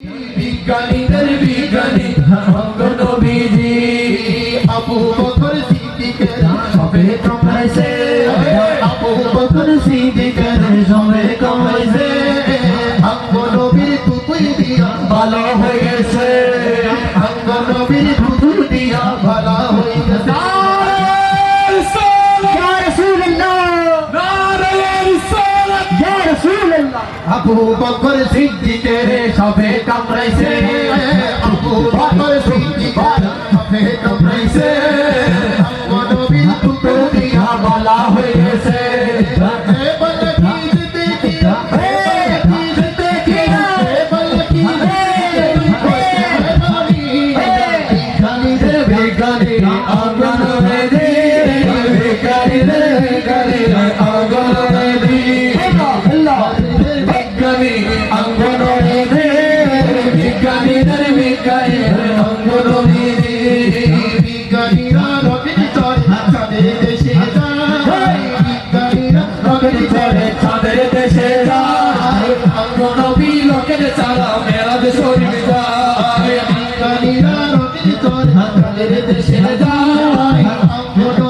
বিজ্ঞানীদের বিজ্ঞানী নবীজি আবু বকর সিদ্দিকের সবে কামাইছে আবু বকর সিদ্দিকের সবে কামাইছে অঙ্গ নবীর পুতুল দিয়া ভালো হয়ে গেছে অঙ্গ নবীর পুতুল দিয়া ভালো হয়ে গেছে আবু বকর সিদ্দিকের সবে কামড়াইছে আবু বকর সিদ্দিকের সবে কামড়াইছে অঙ্গ নবীর পুতুল দিয়া ভালো হয়ে গেছে লোকের চালা মেরাজ শরীফ যায় বিজ্ঞানীরা রকেট চড়ে চাঁদের দেশে যায়